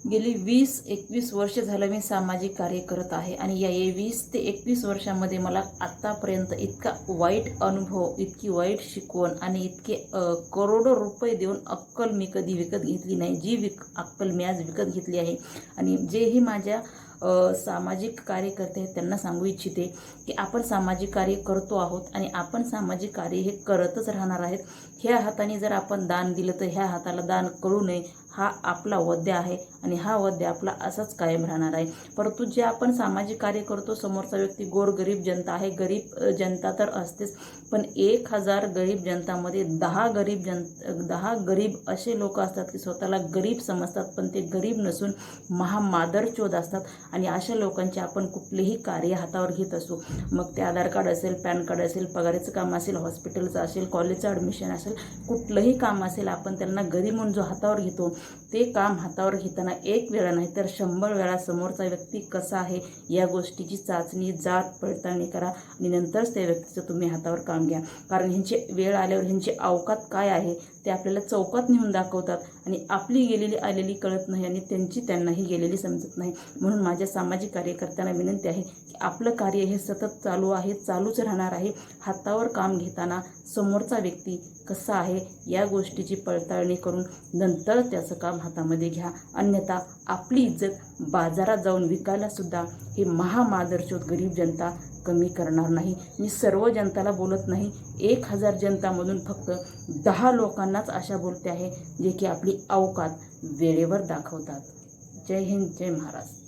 गेली 20-21 वर्ष झालं मी सामाजिक कार्य करत आहे आणि या 20 ते 21 वर्षामध्ये मला आत्तापर्यंत इतका वाईट अनुभव, इतकी वाईट शिकवण आणि इतके करोडो रुपये देऊन अक्कल मी कधी विकत घेतली नाही. जी अक्कल मी आज विकत घेतली आहे. आणि जेही माझ्या सामाजिक कार्यकर्ते आहेत त्यांना सांगू इच्छिते की आपण सामाजिक कार्य करतो आहोत आणि आपण सामाजिक कार्य हे करतच राहणार आहेत. ह्या हाताने जर आपण दान दिलं तर ह्या हाताला दान कळू नये, हा आपला वद्य आहे आणि हा वद्य आपला असाच कायम राहणार आहे. परंतु जे आपण सामाजिक कार्य करतो, समोरचा व्यक्ती गोरगरीब जनता आहे, गरीब जनता तर असतेच, पण 1000 गरीब जनतामध्ये 10 गरीब असे लोक असतात की स्वतःला गरीब समजतात, पण ते गरीब नसून महामादरचोद असतात. आणि अशा लोकांचे आपण कुठलेही कार्य हातावर घेत असू, मग ते आधार कार्ड असेल, पॅन कार्ड असेल, पगाराचं काम असेल, हॉस्पिटलचं असेल, कॉलेजचं ॲडमिशन असेल, कुठलंही काम असेल, आपण त्यांना गरीब म्हणून जो हातावर घेतो, ते काम हातावर घेताना एक वेळा नाही तर 100 वेळा समोरचा व्यक्ती कसा आहे या गोष्टीची चाचणी, जात पडताळणी करा आणि नंतरच त्या व्यक्तीचं तुम्ही हातावर काम घ्या. कारण ह्यांची वेळ आल्यावर ह्यांची अवकात काय आहे ते आपल्याला चौकात नेऊन दाखवतात आणि आपली गेलेली आलेली कळत नाही आणि त्यांनाही गेलेली समजत नाही. म्हणून माझ्या सामाजिक कार्यकर्त्यांना विनंती आहे की आपलं कार्य हे सतत चालू आहे, चालूच राहणार आहे. हातावर काम घेताना समोरचा व्यक्ती कसा आहे या गोष्टीची पडताळणी करून नंतर त्याचं काम हातामध्ये घ्या. अन्यथा आपली इज्जत बाजारात जाऊन विकायला सुद्धा हे महामादरचोद गरीब जनता कमी करणार नाही. मी सर्व जनताला बोलत नाही, 1000 जनतामधून फक्त 10 लोकांनाच अशा बोलते आहे जे की आपली अवकात वेळेवर दाखवतात. जय हिंद, जय महाराष्ट्र.